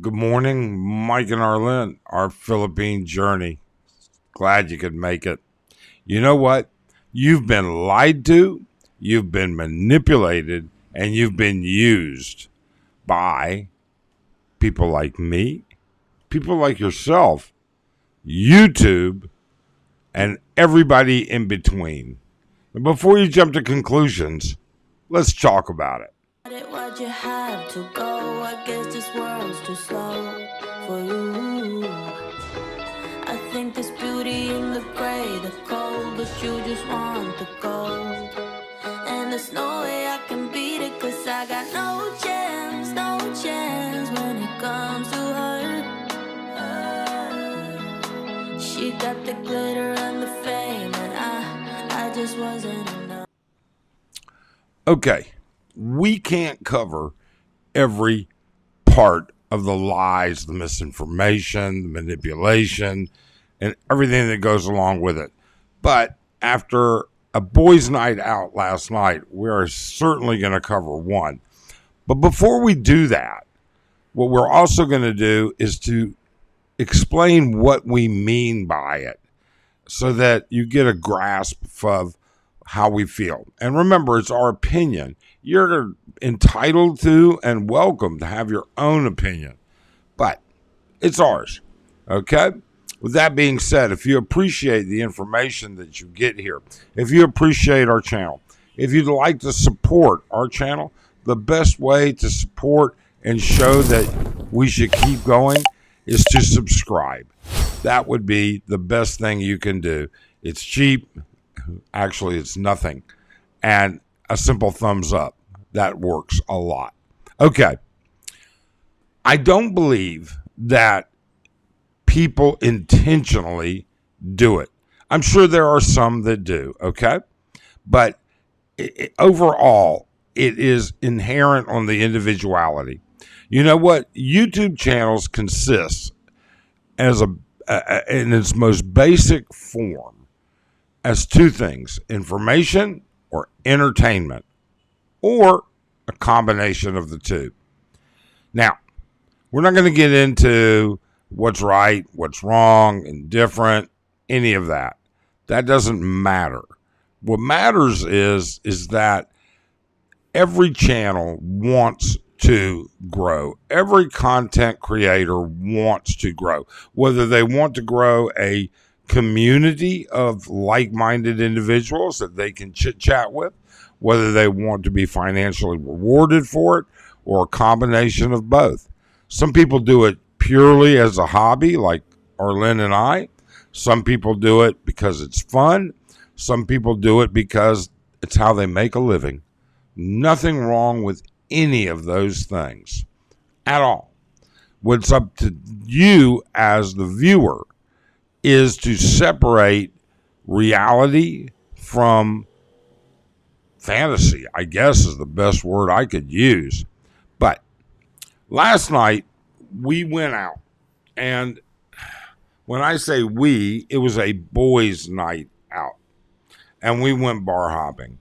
Good morning, Mike and Arlen, our Philippine journey. Glad you could make it. You know what? You've been lied to, you've been manipulated, and you've been used by people like me, people like yourself, YouTube, and everybody in between. And before you jump to conclusions, let's talk about it. Why'd you have to go? I guess this world's too slow for you. I think there's beauty in the gray, the cold, but you just want the gold. And there's no way I can beat it, cause I got no chance when it comes to her. She got the glitter and the fame, and I just wasn't enough. Okay, we can't cover every part of the lies, the misinformation, the manipulation, and everything that goes along with it. But after a boys' night out last night, we are certainly going to cover one. But before we do that, what we're also going to do is to explain what we mean by it so that you get a grasp of how we feel. And remember, it's our opinion. You're entitled to and welcome to have your own opinion, but it's ours. Okay? With that being said, if you appreciate the information that you get here, if you appreciate our channel, if you'd like to support our channel, the best way to support and show that we should keep going is to subscribe. That would be the best thing you can do. It's cheap. Actually, it's nothing. And a simple thumbs up. That works a lot. Okay. I don't believe that people intentionally do it. I'm sure there are some that do, okay? But overall, it is inherent on the individuality. You know what? YouTube channels consist as in its most basic form as two things: information or entertainment, or a combination of the two. Now, we're not going to get into what's right, what's wrong, indifferent, any of that. That doesn't matter. What matters is that every channel wants to grow. Every content creator wants to grow. Whether they want to grow a community of like-minded individuals that they can chit-chat with, whether they want to be financially rewarded for it, or a combination of both. Some people do it purely as a hobby, like Arlen and I. Some people do it because it's fun. Some people do it because it's how they make a living. Nothing wrong with any of those things at all. What's up to you as the viewer is to separate reality from fantasy, I guess is the best word I could use. But last night we went out, and when I say we, it was a boys' night out, and we went bar hopping.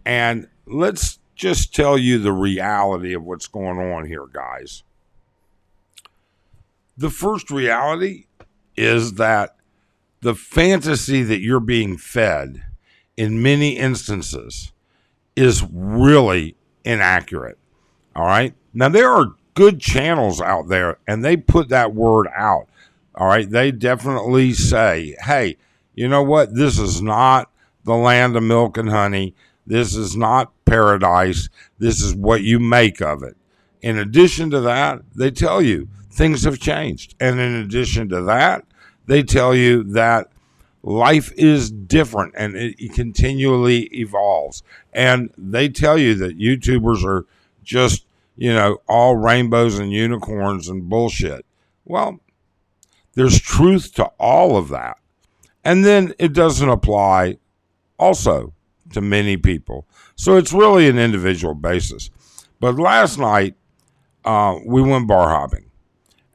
And let's just tell you the reality of what's going on here, guys. The first reality is that the fantasy that you're being fed in many instances is really inaccurate. All right. Now, there are good channels out there, and they put that word out. All right. They definitely say, hey, you know what? This is not the land of milk and honey. This is not paradise. This is what you make of it. In addition to that, they tell you things have changed. And in addition to that, they tell you that life is different and it continually evolves. And they tell you that YouTubers are just, all rainbows and unicorns and bullshit. Well, there's truth to all of that. And then it doesn't apply also to many people. So it's really an individual basis. But last night, we went bar hopping.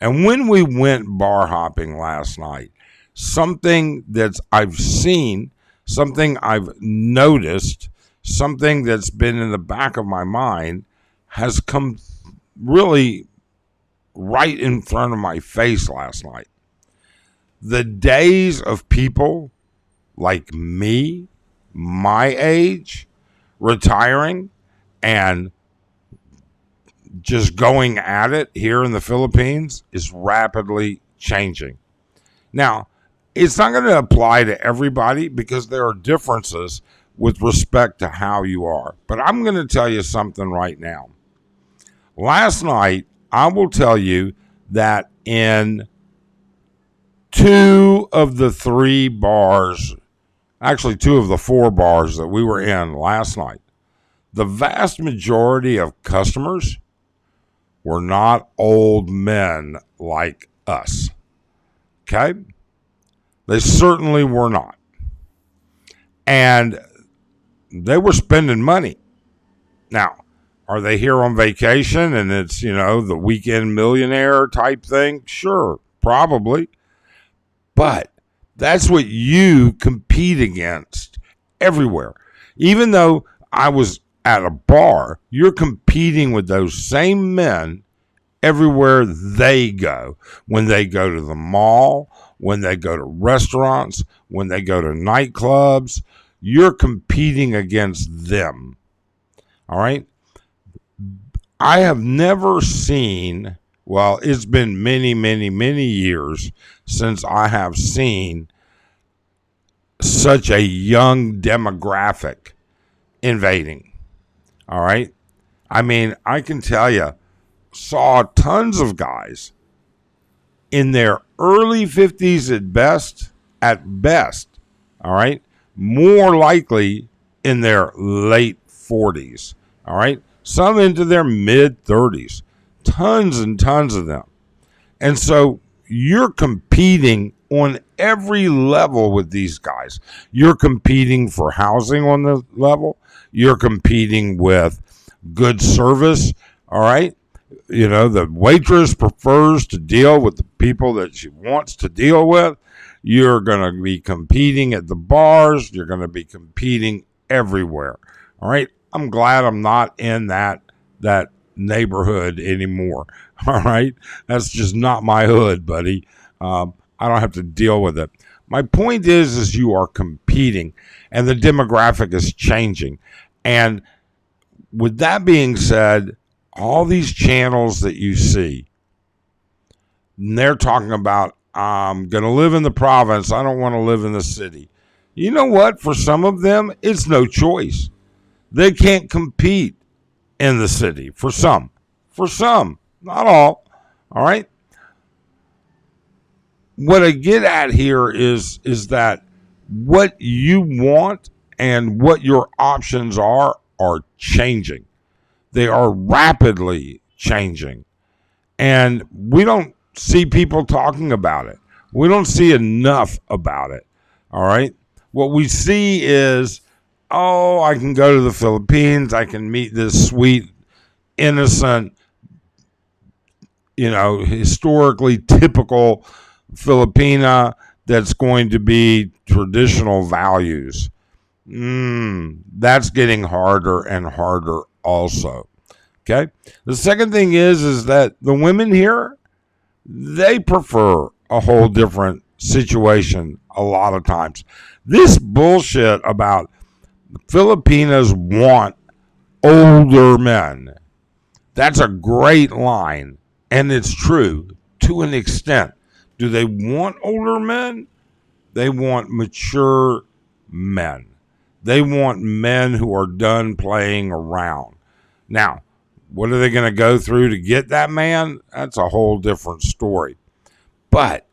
And when we went bar hopping last night, something that I've seen, something I've noticed, something that's been in the back of my mind has come really right in front of my face last night. The days of people like me, my age, retiring and just going at it here in the Philippines is rapidly changing. Now, it's not going to apply to everybody because there are differences with respect to how you are. But I'm going to tell you something right now. Last night, I will tell you that in 2 of the 3 bars, actually 2 of the 4 bars that we were in last night, the vast majority of customers were not old men like us. Okay? They certainly were not. And they were spending money. Now, are they here on vacation and it's, the weekend millionaire type thing? Sure, probably. But that's what you compete against everywhere. Even though I was at a bar, you're competing with those same men everywhere they go. When they go to the mall, when they go to restaurants, when they go to nightclubs, you're competing against them. All right? I have never seen, well, it's been many, many, many years since I have seen such a young demographic invading. All right? I mean, I can tell you, saw tons of guys in their early 50s at best, all right? More likely in their late 40s, all right? Some into their mid 30s, tons and tons of them. And so you're competing on every level with these guys. You're competing for housing on the level. You're competing with good service, all right? The waitress prefers to deal with the people that she wants to deal with. You're going to be competing at the bars. You're going to be competing everywhere. All right. I'm glad I'm not in that neighborhood anymore. All right. That's just not my hood, buddy. I don't have to deal with it. My point is you are competing and the demographic is changing. And with that being said, all these channels that you see, they're talking about, I'm going to live in the province. I don't want to live in the city. You know what? For some of them, it's no choice. They can't compete in the city. For some, not all. All right. What I get at here is that what you want and what your options are changing. They are rapidly changing. And we don't see people talking about it. We don't see enough about it. All right. What we see is, I can go to the Philippines. I can meet this sweet, innocent, historically typical Filipina that's going to be traditional values. That's getting harder and harder also. Okay. The second thing is that the women here, they prefer a whole different situation a lot of times. This bullshit about Filipinas want older men. That's a great line. And it's true to an extent. Do they want older men? They want mature men. They want men who are done playing around. Now, what are they going to go through to get that man? That's a whole different story. But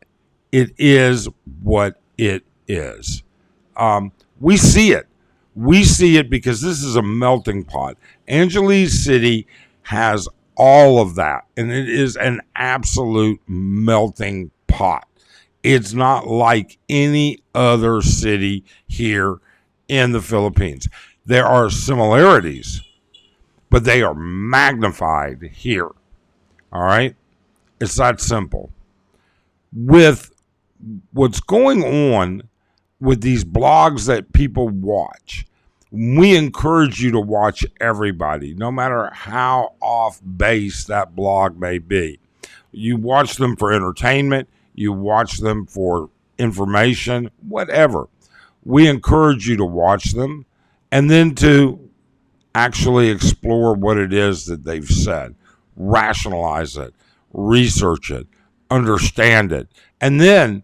it is what it is. We see it. We see it because this is a melting pot. Angeles City has all of that, and it is an absolute melting pot. It's not like any other city here in the Philippines. There are similarities, but they are magnified here. All right? It's that simple. With what's going on with these blogs that people watch, we encourage you to watch everybody, no matter how off base that blog may be. You watch them for entertainment. You watch them for information, whatever. We encourage you to watch them and then to actually explore what it is that they've said, rationalize it, research it, understand it, and then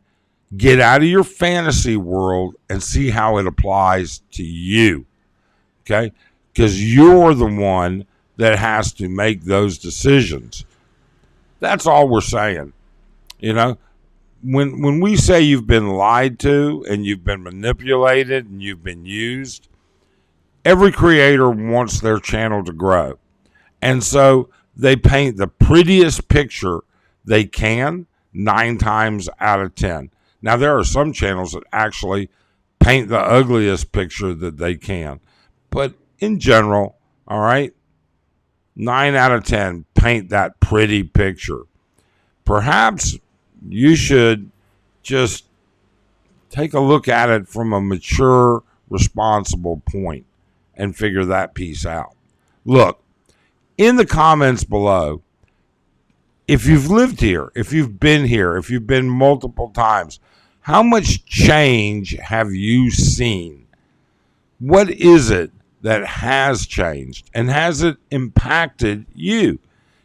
get out of your fantasy world and see how it applies to you. Okay? Because you're the one that has to make those decisions. That's all we're saying. You know, when we say you've been lied to and you've been manipulated and you've been used, every creator wants their channel to grow. And so they paint the prettiest picture they can 9 times out of 10. Now, there are some channels that actually paint the ugliest picture that they can. But in general, all right, 9 out of 10 paint that pretty picture. Perhaps you should just take a look at it from a mature, responsible point and figure that piece out. Look, in the comments below, if you've lived here, if you've been here, if you've been multiple times, how much change have you seen? What is it that has changed? And has it impacted you?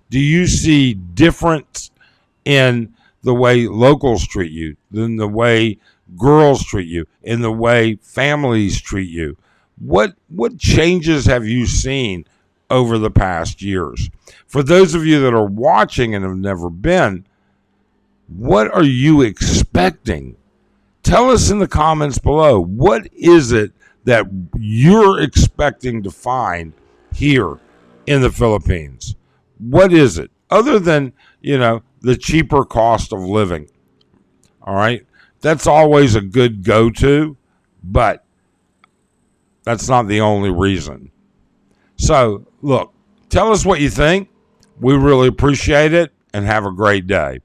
Do you see difference in the way locals treat you, in the way girls treat you, in the way families treat you? What changes have you seen over the past years? For those of you that are watching and have never been, what are you expecting? Tell us in the comments below. What is it that you're expecting to find here in the Philippines? What is it? Other than, the cheaper cost of living. All right? That's always a good go-to, but that's not the only reason. So, look, tell us what you think. We really appreciate it, and have a great day.